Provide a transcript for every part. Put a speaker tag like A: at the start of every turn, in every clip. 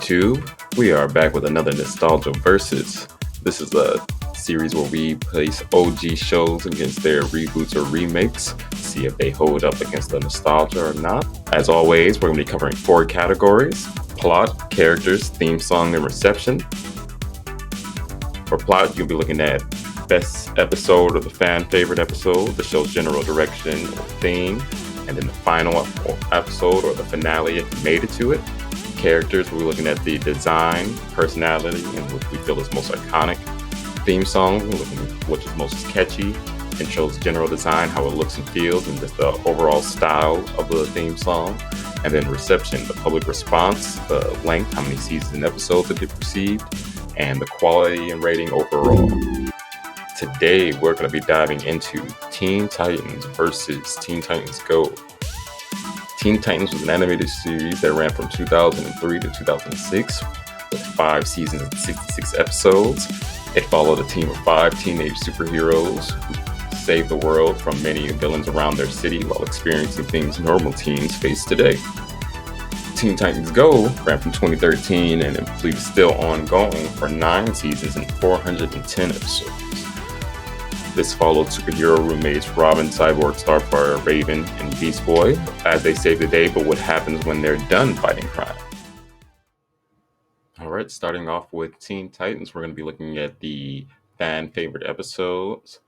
A: YouTube? We are back with another Nostalgia Versus. This is a series where we place OG shows against their reboots or remakes, see if they hold up against the nostalgia or not. As always, we're going to be covering 4 categories: plot, characters, theme song, and reception. For plot, you'll be looking at best episode or the fan favorite episode, the show's general direction or theme, and then the final episode or the finale if you made it to it. Characters, we're looking at the design, personality, and what we feel is most iconic. Theme song, we're looking at which is most catchy, intro's general design, how it looks and feels, and just the overall style of the theme song. And then reception, the public response, the length, how many seasons and episodes it received, and the quality and rating overall. Today, we're going to be diving into Teen Titans versus Teen Titans Go. Teen Titans was an animated series that ran from 2003 to 2006 with 5 seasons and 66 episodes. It followed a team of 5 teenage superheroes who saved the world from many villains around their city while experiencing things normal teens face today. Teen Titans Go ran from 2013 and I believe is still ongoing for 9 seasons and 410 episodes. This followed superhero roommates Robin, Cyborg, Starfire, Raven, and Beast Boy as they save the day, but what happens when they're done fighting crime? Alright, starting off with Teen Titans, we're going to be looking at the fan favorite episodes.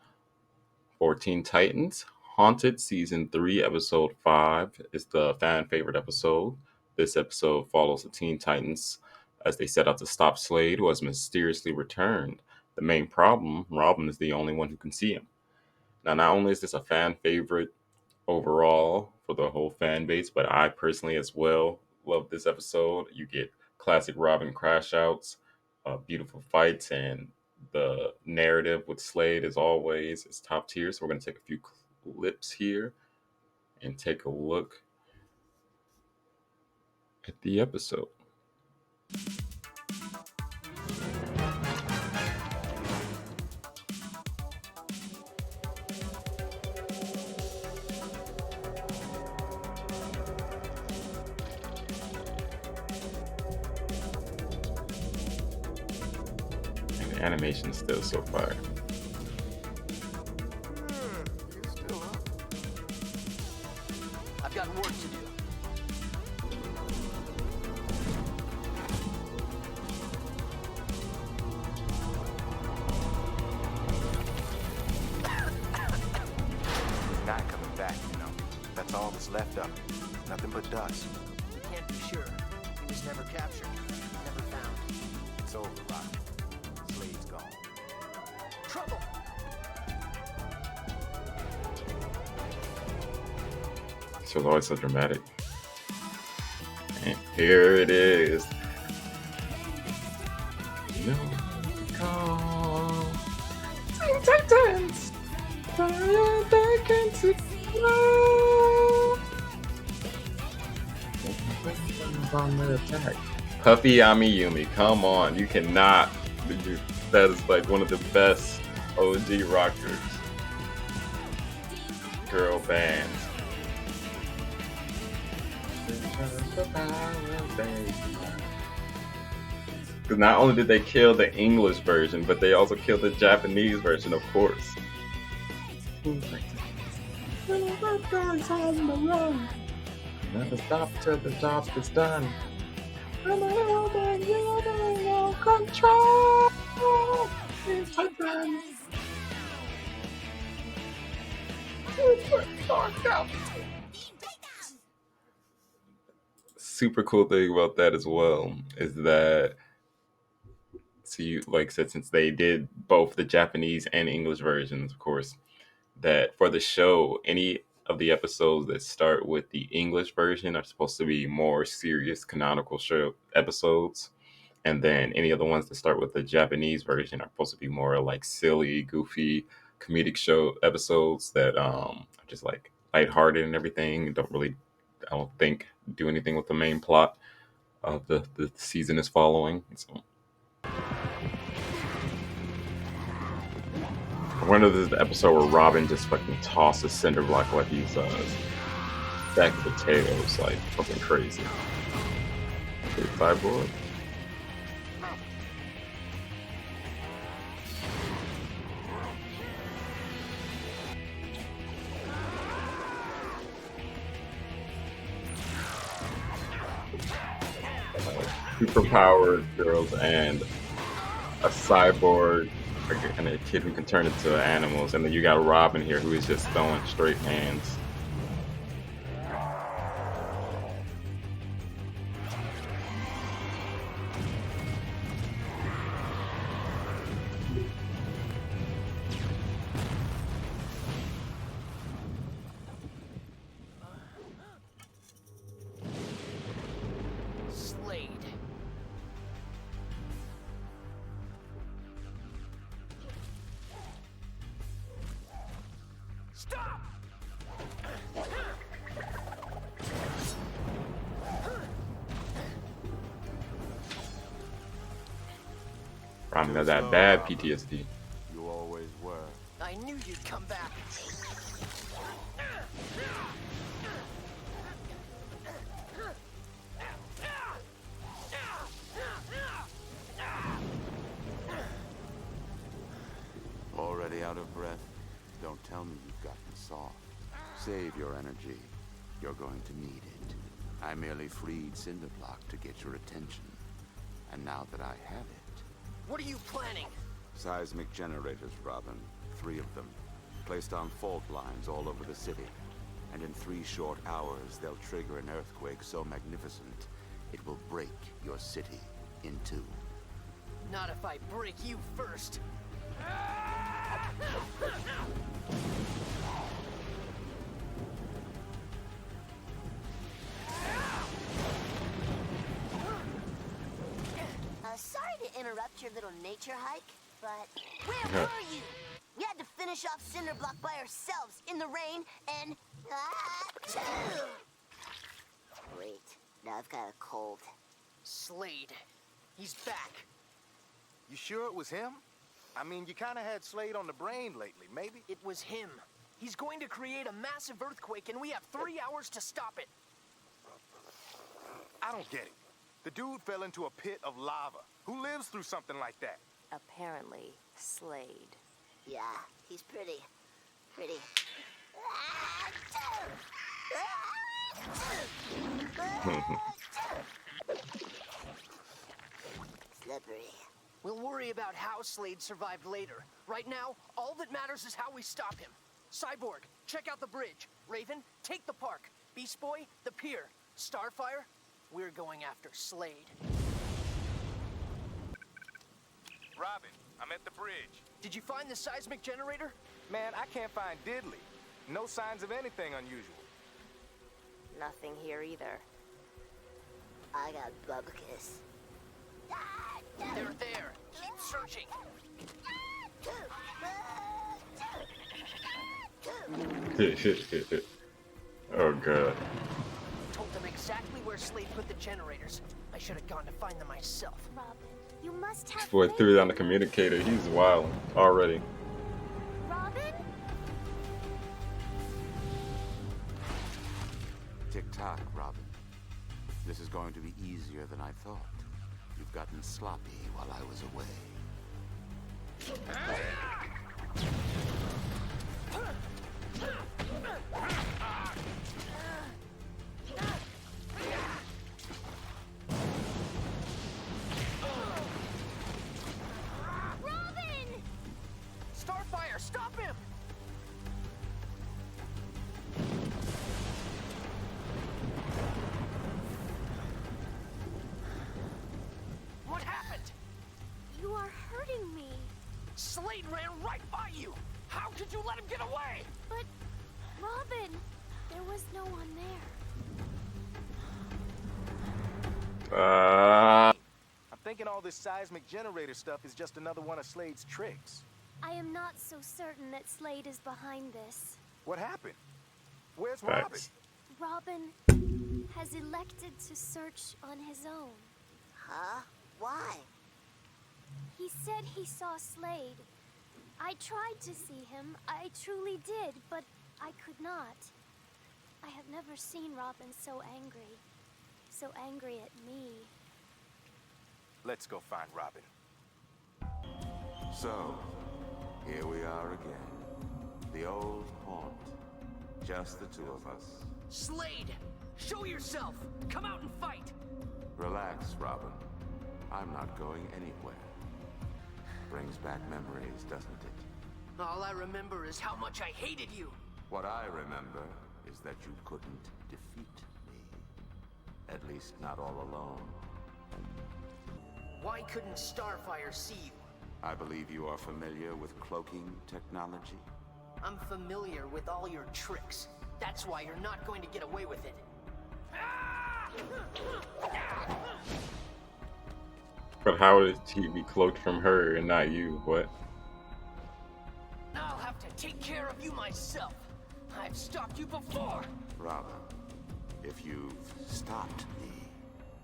A: For Teen Titans, Haunted Season 3, Episode 5 is the fan favorite episode. This episode follows the Teen Titans as they set out to stop Slade, who has mysteriously returned. The main problem, Robin is the only one who can see him. Now, not only is this a fan favorite overall for the whole fan base, but I personally as well love this episode. You get classic Robin crash outs, beautiful fights, and the narrative with Slade, as always, is top tier. So we're going to take a few clips here and take a look at the episode. Animation is still so fire.
B: You're still up. I've got work to do.
C: He's not coming back, you know. That's all that's left of him. Nothing but dust.
B: We can't be sure. He was never captured, never found.
C: It's over, Rock. Slade's gone.
B: Trouble!
A: So it's always so dramatic. And here it is. No call. Teen Titans. Fire back into on the attack. Puffy Amiyumi, come on. You cannot. That is like one of the best OG rockers. Girl bands. Because not only did they kill the English version, but they also killed the Japanese version, of course. Never stop till the job is done. Control. Super cool thing about that as well is that, so you like said, since they did both the Japanese and English versions, of course, that for the show, any of the episodes that start with the English version are supposed to be more serious canonical show episodes, and then any of the ones that start with the Japanese version are supposed to be more like silly, goofy, comedic show episodes that are just like lighthearted and everything, and don't really, I don't think, do anything with the main plot of the season is following. So one of the episode where Robin just fucking tosses cinder block like he's sack of potatoes, like fucking crazy. Cyborg. superpowered girls and a cyborg and a kid who can turn into animals, and then you got Robin here who is just throwing straight hands.
B: Slade. Stop!
A: Robin got that bad PTSD.
C: You always were.
B: I knew you'd come back.
C: Already out of breath? Don't tell me you've gotten soft. Save your energy. You're going to need it. I merely freed Cinderblock to get your attention. And now that I have it...
B: What are you planning?
C: Seismic generators, Robin. 3 of them. Placed on fault lines all over the city. And in 3 short hours, they'll trigger an earthquake so magnificent, it will break your city in 2.
B: Not if I break you first.
D: Sorry to interrupt your little nature hike, but where were you? We had to finish off Cinderblock by ourselves in the rain and... Great. Now I've got a cold.
B: Slade. He's back.
E: You sure it was him? I mean, you kind of had Slade on the brain lately, maybe?
B: It was him. He's going to create a massive earthquake, and we have 3 hours to stop it.
E: I don't get it. The dude fell into a pit of lava. Who lives through something like that?
F: Apparently, Slade.
D: Yeah, he's pretty. Slippery.
B: We'll worry about how Slade survived later. Right now, all that matters is how we stop him. Cyborg, check out the bridge. Raven, take the park. Beast Boy, the pier. Starfire, we're going after Slade.
E: Robin, I'm at the bridge.
B: Did you find the seismic generator?
E: Man, I can't find diddly. No signs of anything unusual.
F: Nothing here either.
D: I got Bubbakiss.
B: They're there. Keep searching.
A: Oh god.
B: Told them exactly where Slade put the generators. I should have gone to find them myself.
F: Robin, you must have
A: This boy
F: faith
A: threw down
F: in
A: the
F: me.
A: communicator. He's wild already.
F: Robin?
C: Tick-tock, Robin. This is going to be easier than I thought. You've gotten sloppy while I was away.
F: Robin!
B: Starfire, stop him! What happened?
F: You are hurting me.
B: Slade ran right by you! How could you let him get away?
F: But, Robin, there was no one there.
E: I'm thinking all this seismic generator stuff is just another one of Slade's tricks.
F: I am not so certain that Slade is behind this.
E: What happened? Where's Robin?
A: Facts.
F: Robin has elected to search on his own.
D: Huh? Why?
F: He said he saw Slade. I tried to see him, I truly did, but I could not. I have never seen Robin so angry at me.
E: Let's go find Robin.
C: So, here we are again. The old haunt. Just the 2 of us.
B: Slade! Show yourself! Come out and fight!
C: Relax, Robin. I'm not going anywhere. Brings back memories, doesn't it?
B: All I remember is how much I hated you.
C: What I remember is that you couldn't defeat me. At least not all alone.
B: Why couldn't Starfire see you?
C: I believe you are familiar with cloaking technology.
B: I'm familiar with all your tricks. That's why you're not going to get away with it.
A: But how did he be cloaked from her and not you? What?
B: I'll have to take care of you myself. I've stopped you before.
C: Robin, if you've stopped me,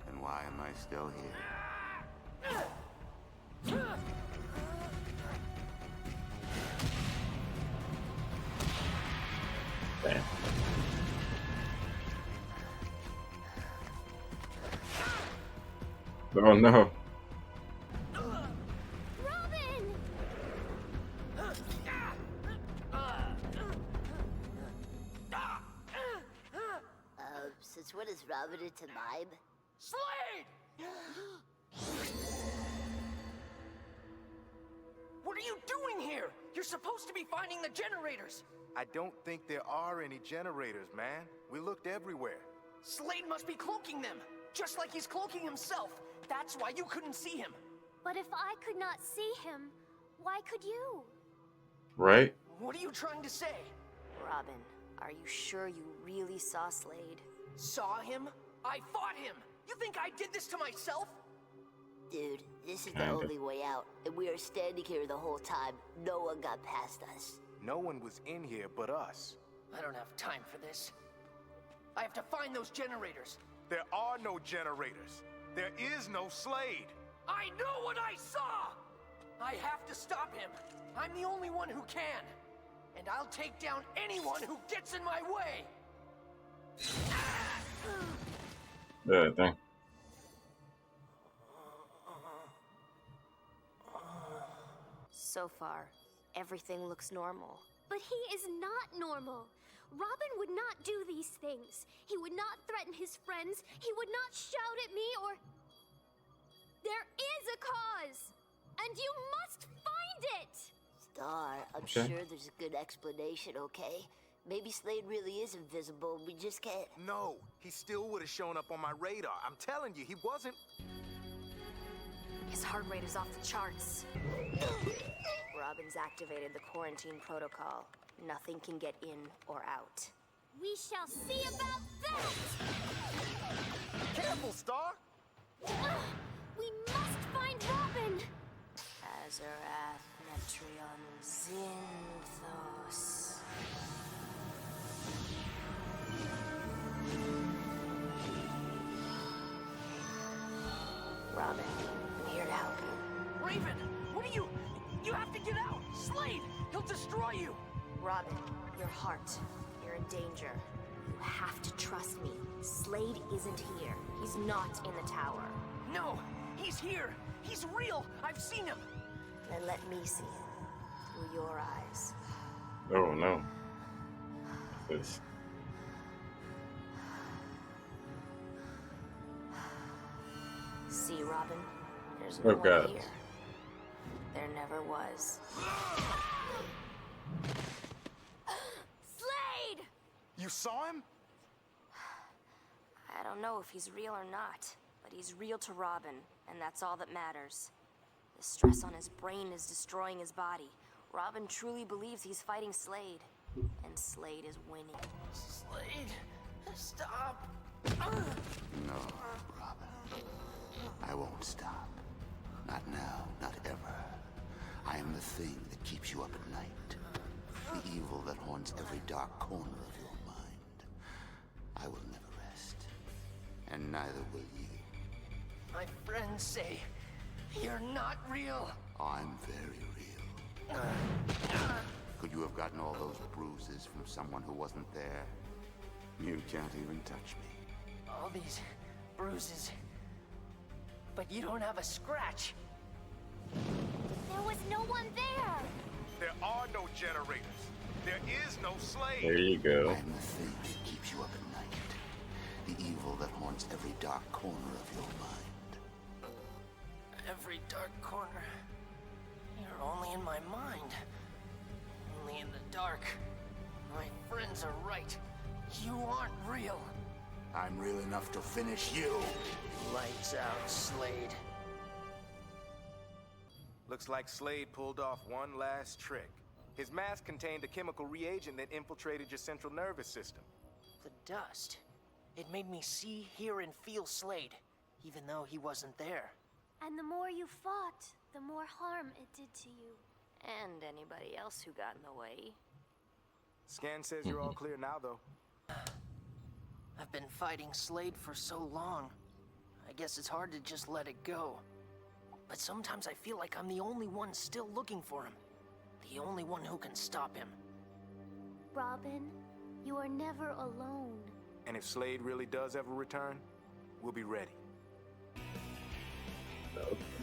C: then why am I still here?
A: Damn. Oh no.
F: Robin!
D: Since when is Robin into mime?
B: Slade! What are you doing here? You're supposed to be finding the generators.
E: I don't think there are any generators, man. We looked everywhere.
B: Slade must be cloaking them, just like he's cloaking himself. That's why you couldn't see him.
F: But if I could not see him, why could you?
A: Right?
B: What are you trying to say?
G: Robin, are you sure you really saw Slade?
B: Saw him? I fought him. You think I did this to myself?
D: Dude, this is the
A: Kinda.
D: only way out, and we are standing here the whole time. No one got past us.
E: No one was in here but us.
B: I don't have time for this. I have to find those generators.
E: There are no generators. There is no Slade.
B: I know what I saw! I have to stop him. I'm the only one who can. And I'll take down anyone who gets in my way.
A: Yeah, dang.
G: So far, everything looks normal.
F: But he is not normal. Robin would not do these things. He would not threaten his friends. He would not shout at me or... There is a cause! And you must find it!
D: Star, I'm
A: Okay.
D: sure there's a good explanation, okay? Maybe Slade really is invisible, we just can't...
E: No, he still would have shown up on my radar. I'm telling you, he wasn't.
G: His heart rate is off the charts. Robin's activated the quarantine protocol. Nothing can get in or out.
F: We shall see about that!
E: Careful, Star!
F: We must find Robin!
G: Azarath Metrion Zinthos. Robin, I'm here to help you.
B: Raven, what are you... You have to get out! Slade! He'll destroy you!
G: Robin, your heart. You're in danger. You have to trust me. Slade isn't here. He's not in the tower.
B: No! He's here! He's real! I've seen him!
G: Then let me see him through your eyes.
A: Oh no. This.
G: See, Robin? There's no
A: Oh,
G: one
A: God.
G: here. There never was.
F: Slade!
E: You saw him?
G: I don't know if he's real or not, but he's real to Robin, and that's all that matters. The stress on his brain is destroying his body. Robin truly believes he's fighting Slade, and Slade is winning.
B: Slade, stop!
C: No, Robin. I won't stop. Not now, not ever. I am the thing that keeps you up at night. The evil that haunts every dark corner of your mind. I will never rest. And neither will you.
B: My friends say you're not real.
C: I'm very real. Could you have gotten all those bruises from someone who wasn't there? You can't even touch me.
B: All these bruises. But you don't have a scratch.
F: There was no one there!
E: There are no generators. There is no Slade.
A: There you go.
C: I am the thing that keeps you up at night. The evil that haunts every dark corner of your mind.
B: dark corner. You're only in my mind. Only in the dark. My friends are right. You aren't real.
C: I'm real enough to finish you.
B: Lights out, Slade.
E: Looks like Slade pulled off one last trick. His mask contained a chemical reagent that infiltrated your central nervous system.
B: The dust. It made me see, hear, and feel Slade, even though he wasn't there.
F: And the more you fought, the more harm it did to you.
G: And anybody else who got in the way.
E: Scan says you're all clear now, though.
B: I've been fighting Slade for so long. I guess it's hard to just let it go. But sometimes I feel like I'm the only one still looking for him. The only one who can stop him.
F: Robin, you are never alone.
E: And if Slade really does ever return, we'll be ready.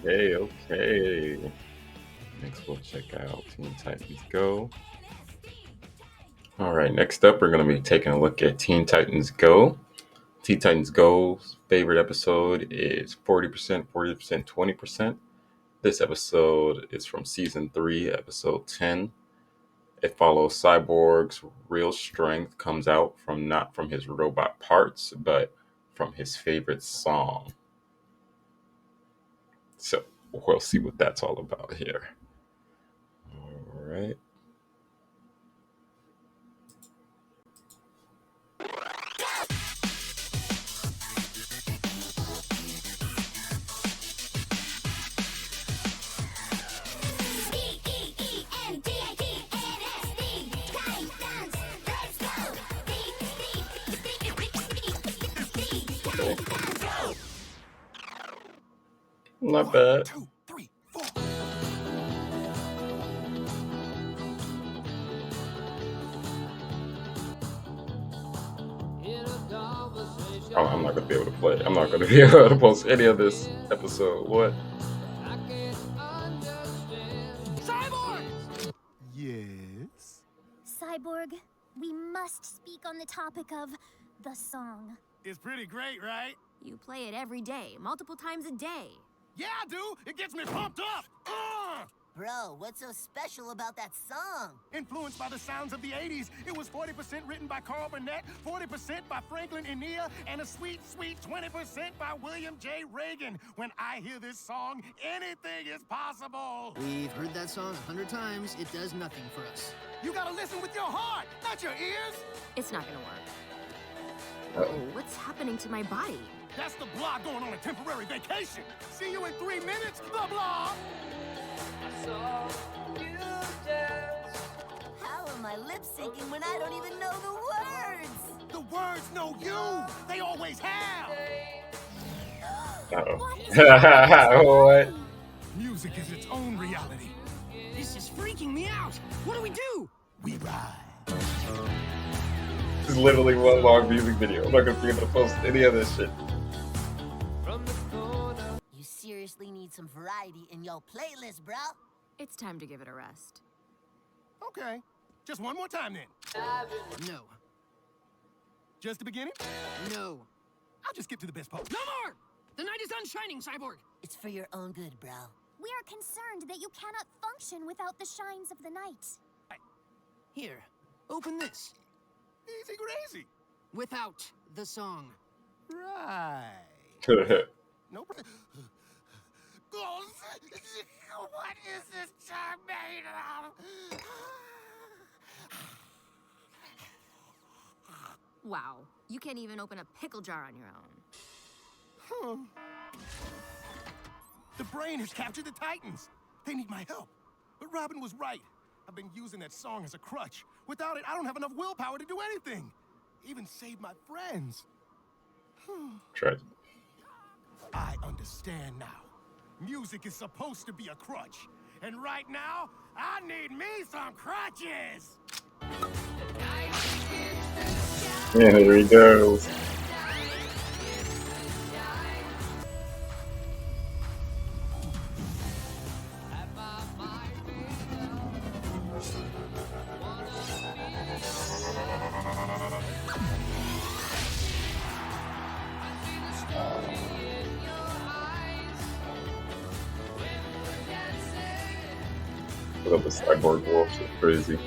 A: Okay. Next we'll check out Teen Titans Go. Alright, next up we're going to be taking a look at Teen Titans Go. Teen Titans Go's favorite episode is 40%, 20%. This episode is from Season 3, Episode 10. It follows Cyborg's real strength comes out from not from his robot parts, but from his favorite song. So we'll see what that's all about here. All right. Not bad.
C: 2, 3, 4.
A: Oh, I'm not gonna be able to play. I'm not gonna be able to post any of this episode. What?
B: Cyborg!
C: Yes?
F: Cyborg, we must speak on the topic of the song.
H: It's pretty great, right?
G: You play it every day, multiple times a day.
H: Yeah, I do. It gets me pumped up.
D: Bro, what's so special about that song?
H: Influenced by the sounds of the 80s, it was 40% written by Carl Burnett, 40% by Franklin Enia, and a sweet, sweet 20% by William J. Reagan. When I hear this song, anything is possible.
I: We've heard that song 100 times. It does nothing for us.
H: You gotta listen with your heart, not your ears.
G: It's not gonna work. Oh, what's happening to my body?
H: That's the Blah going on a temporary vacation. See you in 3 minutes, the Blah.
D: How am I lip syncing when I don't even know the words?
H: The words know you. They always have.
A: What?
H: Music is its own reality.
B: This is freaking me out. What do we do?
H: We ride.
A: This is literally one long music video. I'm not gonna be able to post any of this shit.
D: You seriously need some variety in your playlist, bro.
G: It's time to give it a rest.
H: Okay. Just one more time then.
I: No.
H: Just the beginning?
I: No.
H: I'll just get to the best part.
B: No more! The night is unshining, Cyborg.
D: It's for your own good, bro.
F: We are concerned that you cannot function without the shines of the night.
B: Here, open this.
H: Easy crazy.
I: Without the song.
H: Right. No. What is this jar made of?
G: Wow, you can't even open a pickle jar on your own.
H: The brain has captured the Titans. They need my help. But Robin was right. I've been using that song as a crutch. Without it, I don't have enough willpower to do anything. Even save my friends.
A: Tragic.
H: I understand now. Music is supposed to be a crutch. And right now, I need me some crutches.
A: Yeah, here he goes. Look up the cyborg wolf. It's crazy.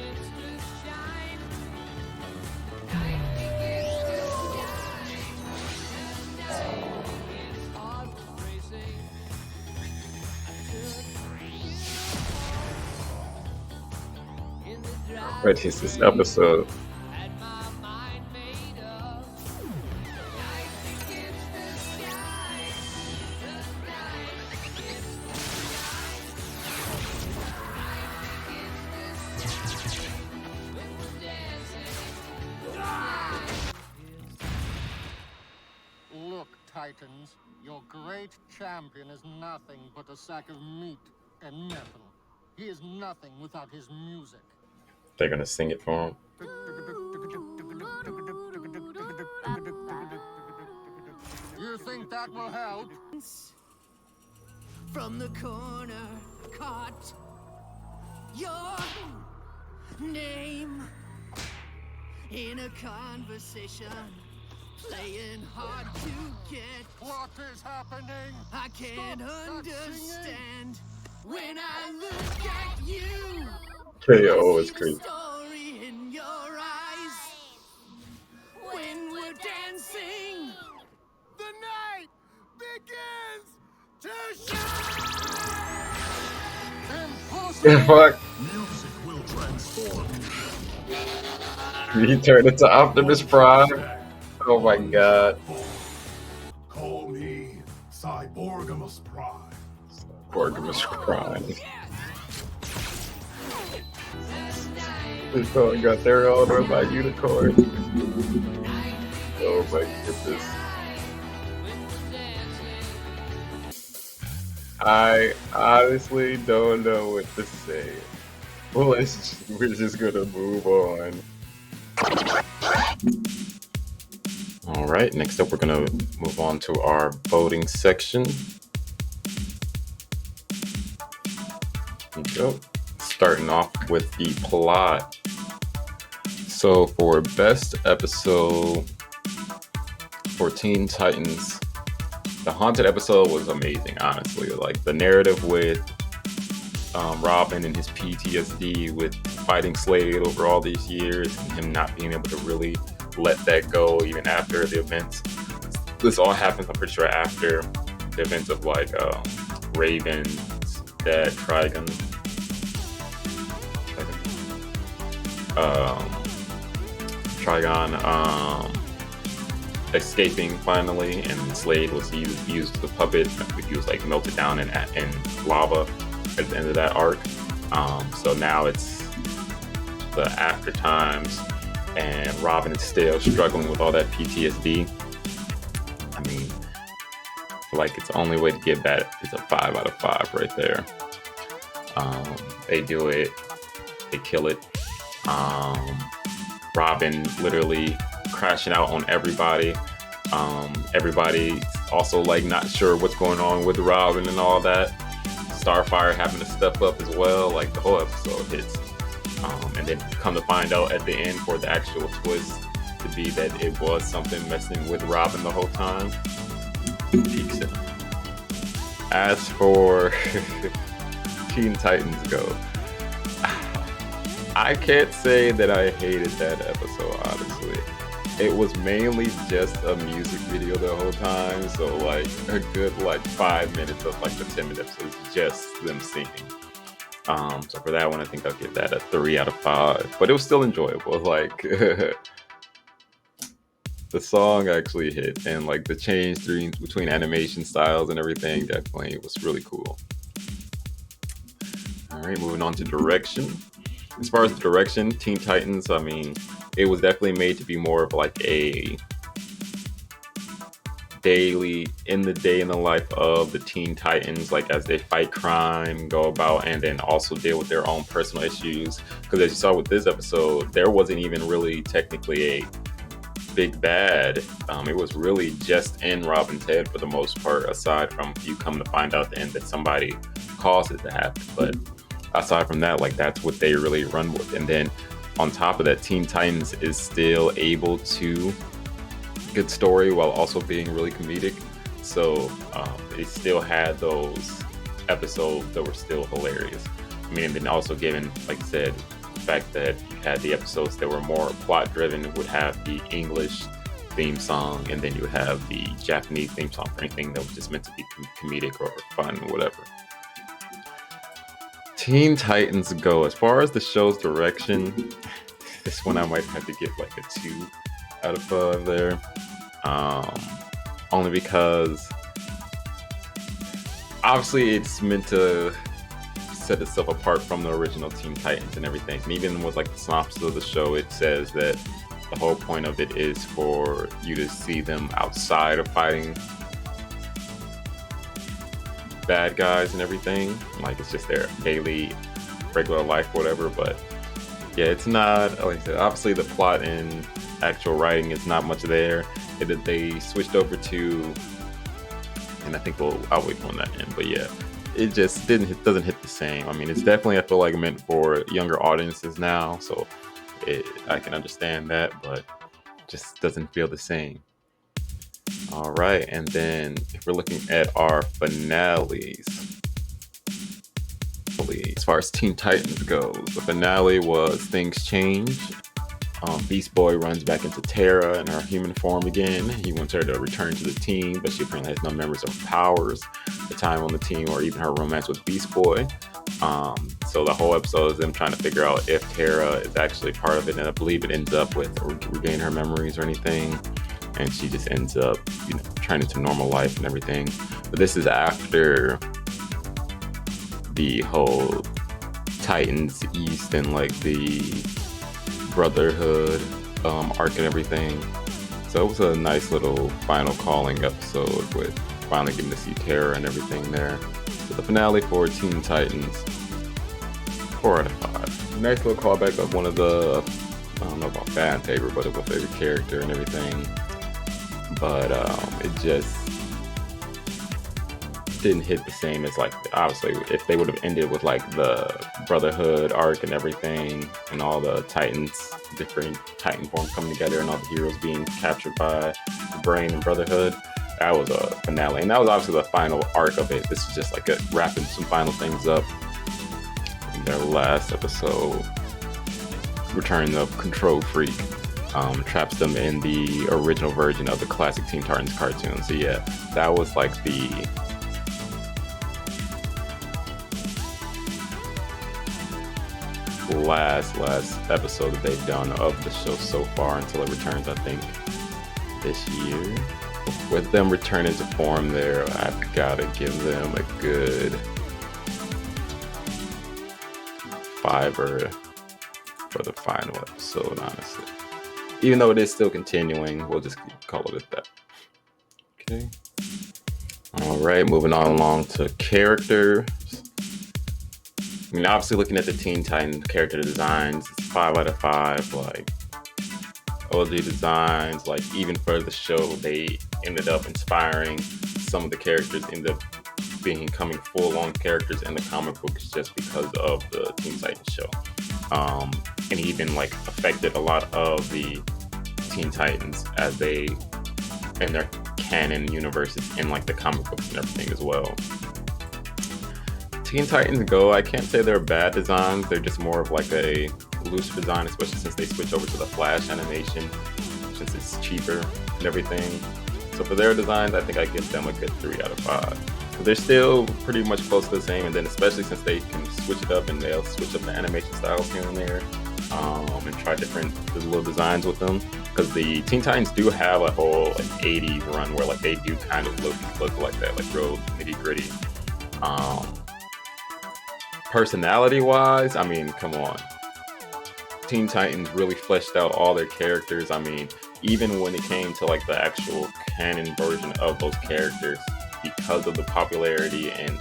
A: What is this episode?
H: Look, Titans, your great champion is nothing but a sack of meat and metal. He is nothing without his music.
A: They're gonna sing it for him.
H: You think that will help?
J: From the corner, caught your name in a conversation, playing hard to get.
H: What is happening?
J: I can't
H: Stop
J: understand when I look at you.
A: KO
J: I
A: is
J: see the
A: crazy.
J: story in your eyes when we're dancing.
H: The night begins to shine! Impossible!
A: Fuck.
H: Music will transform
A: He turned into Optimus Prime. Oh my god.
H: Call me Cyborgimus Prime.
A: Optimus Prime. This song got their own run by unicorn. Oh my goodness. I honestly don't know what to say. Well, we're just gonna move on. All right, next up, we're gonna move on to our voting section. Here we go. Starting off with the plot. So for best episode for Teen Titans, the haunted episode was amazing, honestly. Like the narrative with Robin and his PTSD with fighting Slade over all these years and him not being able to really let that go even after the events. This all happens, I'm pretty sure, after the events of like Raven's dad, Trigon, escaping finally, and Slade was used the puppet. He was like melted down in lava at the end of that arc. So now it's the after times, and Robin is still struggling with all that PTSD. I mean, I feel like it's the only way to get that is a 5 out of 5 right there. They do it, they kill it. Robin literally crashing out on everybody. Everybody also like not sure what's going on with Robin and all that. Starfire having to step up as well. Like the whole episode hits. And then come to find out at the end for the actual twist to be that it was something messing with Robin the whole time. Peaks it. As for Teen Titans go, I can't say that I hated that episode, honestly. It was mainly just a music video the whole time, so like a good like 5 minutes of like the 10 minutes was just them singing. So for that one, I think I'll give that a 3 out of 5. But it was still enjoyable. Like the song actually hit, and like the change between animation styles and everything definitely was really cool. All right, moving on to direction. As far as the direction, Teen Titans, I mean, it was definitely made to be more of like a daily, in the life of the Teen Titans, like as they fight crime, go about, and then also deal with their own personal issues. Because as you saw with this episode, there wasn't even really technically a big bad. It was really just in Robin's head for the most part, aside from you come to find out at the end that somebody caused it to happen. But aside from that, like that's what they really run with. And then on top of that, Teen Titans is still able to good story while also being really comedic. So they still had those episodes that were still hilarious. I mean, and then also given, like I said, the fact that you had the episodes that were more plot driven would have the English theme song, and then you would have the Japanese theme song for anything that was just meant to be comedic or fun or whatever. Teen Titans Go. As far as the show's direction, this one I might have to give like a 2 out of 5 there. Only because obviously it's meant to set itself apart from the original Teen Titans and everything. And even with like the synopsis of the show, it says that the whole point of it is for you to see them outside of fighting bad guys and everything. Like it's just their daily, regular life, whatever. But yeah, it's not, like I said, obviously the plot and actual writing is not much there. They switched over to, and I think I'll wait on that end. But yeah, it just doesn't hit the same. I mean, it's definitely, I feel like, meant for younger audiences now, so I can understand that, but just doesn't feel the same. All right, and then if we're looking at our finales, as far as Teen Titans goes, the finale was Things Change. Beast Boy runs back into Terra in her human form again. He wants her to return to the team, but she apparently has no memories of her powers, the time on the team, or even her romance with Beast Boy. So the whole episode is them trying to figure out if Terra is actually part of it, and I believe it ends up with regain her memories or anything, and she just ends up, returning to normal life and everything. But this is after the whole Titans East and like the Brotherhood arc and everything. So it was a nice little final calling episode with finally getting to see Terra and everything there. So the finale for Teen Titans, 4 out of 5. Nice little callback of one of the, I don't know about fan favorite, but of a favorite character and everything. But it just didn't hit the same as, like, obviously if they would have ended with like the Brotherhood arc and everything, and all the Titans, different Titan forms coming together, and all the heroes being captured by the Brain and Brotherhood. That was a finale, and that was obviously the final arc of it. This is just like wrapping some final things up in their last episode. Return the Control Freak traps them in the original version of the classic Teen Titans cartoon. So yeah, that was like the last episode that they've done of the show so far, until it returns, I think, this year. With them returning to form there, I've got to give them a good 5 for the final episode, honestly. Even though it is still continuing, we'll just call it at that. Okay. All right, moving on along to characters. I mean, obviously looking at the Teen Titans character designs, it's 5 out of 5. Like, OG designs, like even for the show, they ended up inspiring some of the characters, end up becoming full-on characters in the comic books just because of the Teen Titans show. And even like affected a lot of the Teen Titans as they in their canon universes in like the comic books and everything as well. Teen Titans Go, I can't say they're bad designs. They're just more of like a looser design, especially since they switch over to the Flash animation, since it's cheaper and everything. So for their designs, I think I give them a good 3 out of 5. They're still pretty much close to the same, and then especially since they can switch it up and they'll switch up the animation styles here and there, and try different little designs with them. Because the Teen Titans do have a whole 80s run where like they do kind of look like that, like real nitty gritty. Personality wise, I mean, come on. Teen Titans really fleshed out all their characters. I mean, even when it came to like the actual canon version of those characters, because of the popularity and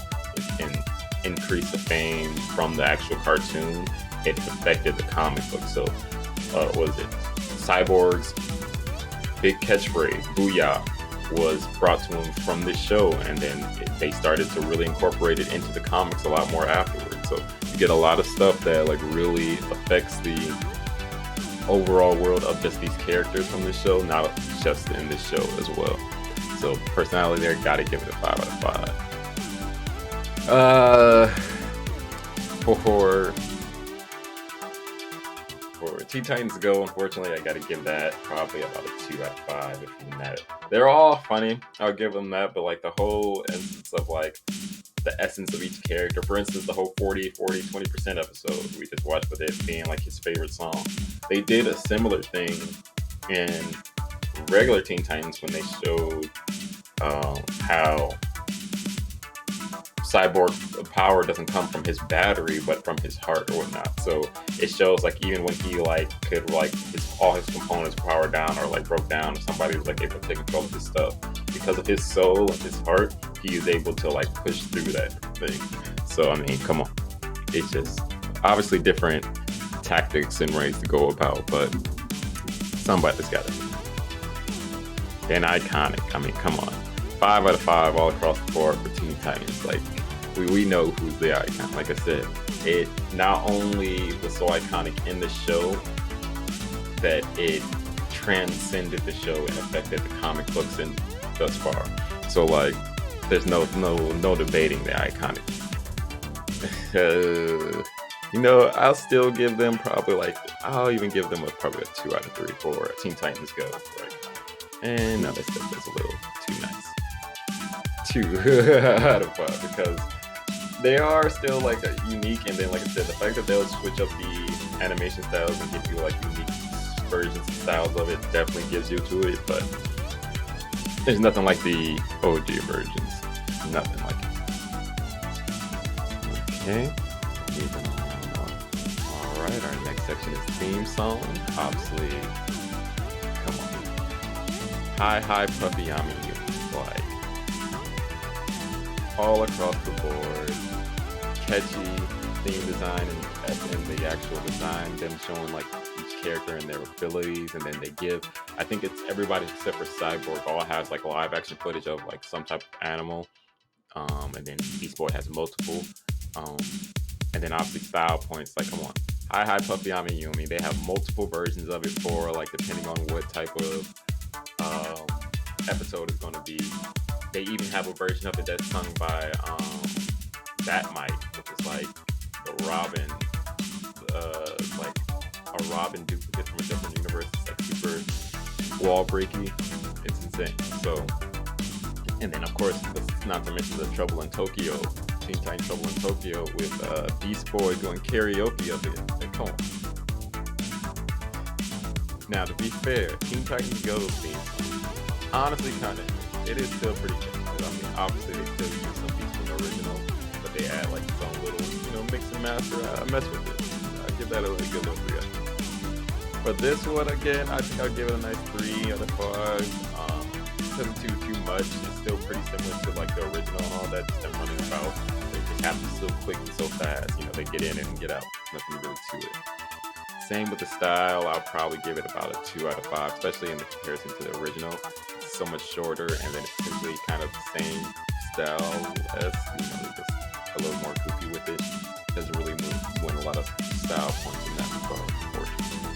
A: increase of fame from the actual cartoon, it affected the comic book. So, what was it? Cyborg's big catchphrase, "Booyah," was brought to him from this show, and then they started to really incorporate it into the comics a lot more afterwards. So you get a lot of stuff that like really affects the overall world of just these characters from this show, not just in this show as well. So personality there, gotta give it a 5 out of 5. For Teen Titans Go, unfortunately, I got to give that probably about a 2 out of 5. If even that, they're all funny. I'll give them that, but like the whole instance of like the essence of each character, for instance, the whole 40-20% episode we just watched with it being like his favorite song. They did a similar thing in regular Teen Titans when they showed how Cyborg's power doesn't come from his battery but from his heart or whatnot. So it shows like even when he like could like all his components power down or like broke down, or somebody was like able to take control of his stuff, because of his soul and his heart, he is able to like push through that thing. So I mean, come on, it's just obviously different tactics and ways to go about, but somebody's got it. Then iconic. I mean, come on, 5 out of 5 all across the board for Teen Titans. Like we know who's the icon. Like I said, it not only was so iconic in the show that it transcended the show and affected the comic books and thus far. So like, there's no debating the iconic. You know, I'll still give them probably like, I'll even give them probably a 2 out of 3 for Teen Titans Go. Right? And no, that's a little too nice. 2 out of 5, because they are still like unique, and then like I said, the fact that they'll switch up the animation styles and give you like unique versions and styles of it definitely gives you to it, but there's nothing like the OG versions. Nothing like it. Okay. Moving on. Alright, our next section is theme song. Obviously, come on. Hi Puffy Yami. Like all across the board, catchy theme design and the actual design, them showing like each character and their abilities, and then they give, I think it's everybody except for Cyborg all has like live action footage of like some type of animal, and then Beast Boy has multiple, and then obviously style points, like come on, Hi Puffy Yami Yumi, they have multiple versions of it for like depending on what type of episode is going to be. They even have a version of it that's sung by That Mike, which is like the Robin, like a Robin duplicate from a different universe. It's like super wall breaky. It's insane. So, and then of course, not to mention the Trouble in Tokyo, Teen Titans Trouble in Tokyo with Beast Boy doing karaoke of it. Like, come on. Now, to be fair, Teen Titans Go theme song, honestly, kind of. It is still pretty good. I mean, obviously they still use some beats from the original, but they add like some little, mix and master. I mess with it. I give that a really good look for you. But this one, again, I think I'll give it a nice 3 out of 5. Doesn't do too much. It's still pretty similar to like the original and all that. Just them running about. They just happen so quick and so fast. They get in and get out. Nothing really to it. Same with the style. I'll probably give it about a 2 out of 5, especially in the comparison to the original. So much shorter, and then it's simply kind of the same style as just a little more goofy with it. Doesn't really win a lot of style points in that regard, unfortunately.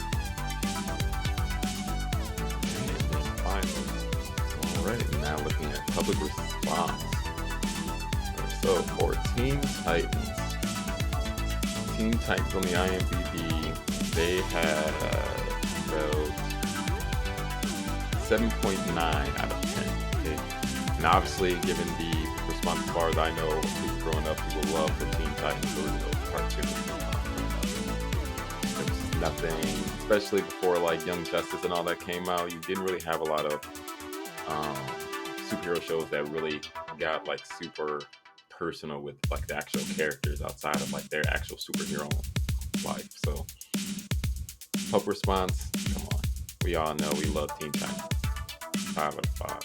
A: And then finally, alright, now looking at public response. So for Teen Titans on the IMDb, they had about 7.9 out of 10. Okay? And obviously, given the response as far as I know, people growing up, people love the Teen Titans original cartoon. There was nothing, especially before like Young Justice and all that came out, you didn't really have a lot of superhero shows that really got like super personal with like the actual characters outside of like their actual superhero life. So, public response, come on. We all know we love Teen Titans. 5 out of 5.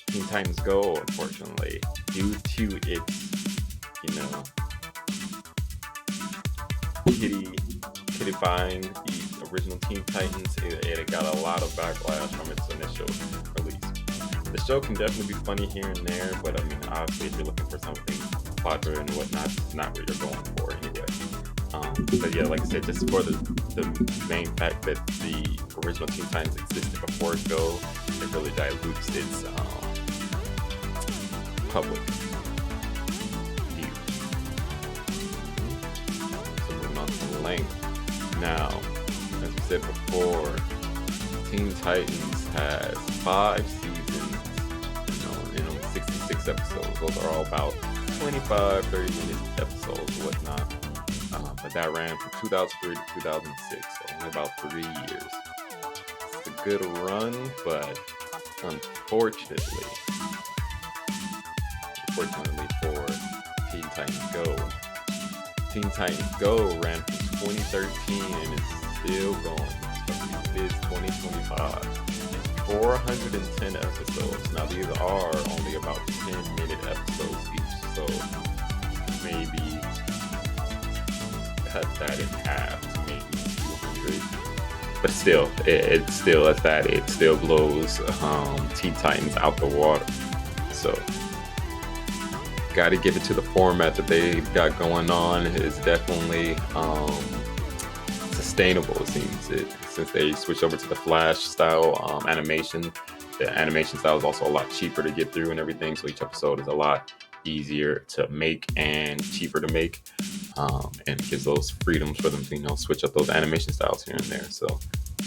A: Teen Titans Go, unfortunately, due to its, kiddifying the original Teen Titans, it got a lot of backlash from its initial release. The show can definitely be funny here and there, but I mean, obviously, if you're looking for something plot and whatnot, it's not what you're going for anyway. But yeah, like I said, just for the main fact that the original Teen Titans existed before Go, it really dilutes its public view. length. Now, as we said before, Teen Titans has 5 seasons, 66 episodes. Those are all about 25, 30-minute episodes or whatnot. But that ran from 2003 to 2006, so only about 3 years. It's a good run, but unfortunately for Teen Titans Go, Teen Titans Go ran from 2013 and is still going. It's 2025. 410 episodes. Now these are only about 10-minute episodes each, so maybe cut that in half to maybe 200. But still, it still at that, it still blows Teen Titans out the water. So got to give it to the format that they've got going on. It's definitely sustainable, it seems. Since they switched over to the Flash style animation, the animation style is also a lot cheaper to get through and everything. So each episode is a lot easier to make and cheaper to make, and it gives those freedoms for them to switch up those animation styles here and there. So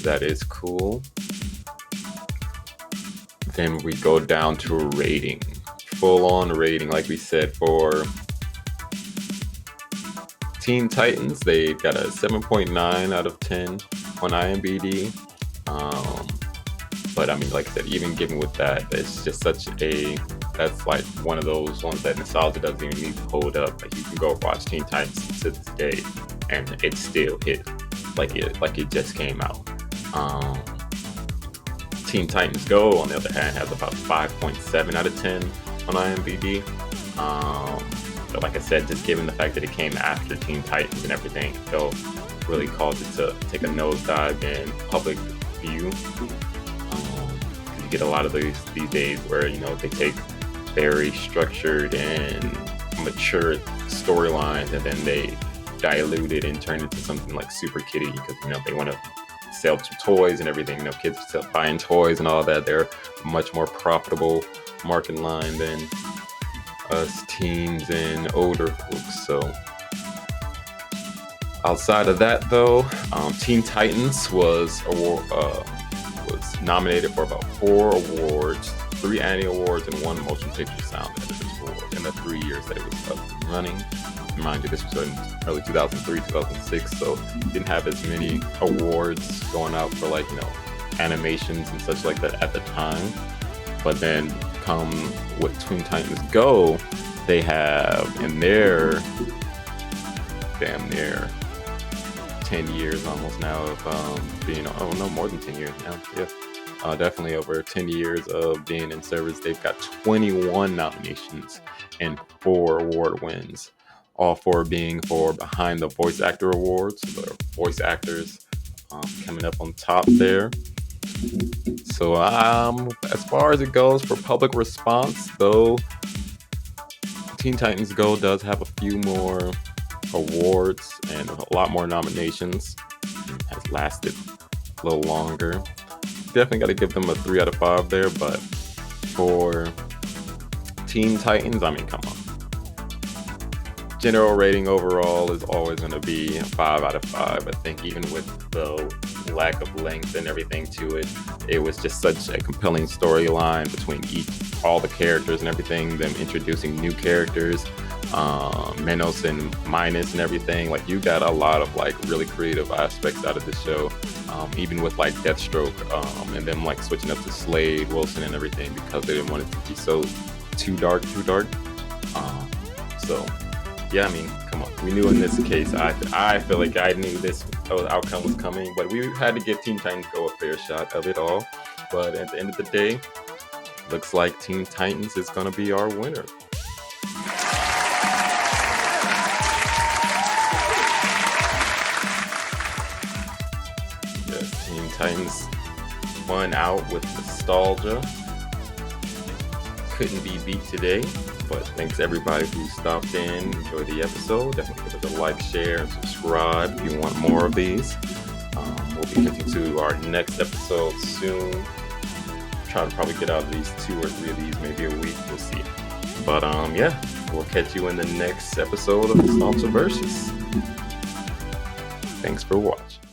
A: that is cool. Then we go down to a rating, full on rating, like we said for Teen Titans. They've got a 7.9 out of 10 on IMDb. But I mean, like I said, even given with that, it's just that's like one of those ones that nostalgia doesn't even need to hold up. Like, you can go watch Teen Titans to this day and it still hit like it just came out. Teen Titans Go, on the other hand, has about 5.7 out of 10 on IMDb. But like I said, just given the fact that it came after Teen Titans and everything, it'll really cause it to take a nosedive in public view. You get a lot of these days where they take very structured and mature storylines and then they dilute it and turn it into something like super kiddie because they want to sell toys and everything. Kids buying toys and all that. They're a much more profitable market line than us teens and older folks. So outside of that, though, Teen Titans was nominated for about 4 awards, 3 Annie Awards, and 1 Motion Picture Sound Editors Award in the 3 years that it was up and running. Mind you, this was in early 2003, 2006, so didn't have as many awards going out for animations and such like that at the time. But then come with Teen Titans Go, they have in their damn near 10 years almost now of being, more than 10 years now, yeah. Definitely over 10 years of being in service. They've got 21 nominations and 4 award wins. All 4 being for Behind the Voice Actor Awards. So the voice actors coming up on top there. So as far as it goes for public response, though, Teen Titans Go does have a few more awards and a lot more nominations. It has lasted a little longer. Definitely got to give them a 3 out of 5 there, but for Teen Titans, I mean, come on. General rating overall is always going to be 5 out of 5. I think even with the lack of length and everything to it, it was just such a compelling storyline between all the characters and everything, them introducing new characters, Menos and Minus and everything. Like, you got a lot of really creative aspects out of this show, even with Deathstroke and them switching up to Slade Wilson and everything because they didn't want it to be so too dark. So yeah, I mean, come on. We knew in this case, I feel like I knew this outcome was coming, but we had to give Teen Titans Go a fair shot of it all. But at the end of the day, looks like Teen Titans is going to be our winner. Yes, Teen Titans won out with nostalgia. Couldn't be beat today. But thanks everybody who stopped in, enjoyed the episode. Definitely give us a like, share, and subscribe if you want more of these. We'll be getting to our next episode soon. Try to probably get out of these 2 or 3 of these, maybe a week. We'll see. But yeah, we'll catch you in the next episode of Nostalgia Versus. Thanks for watching.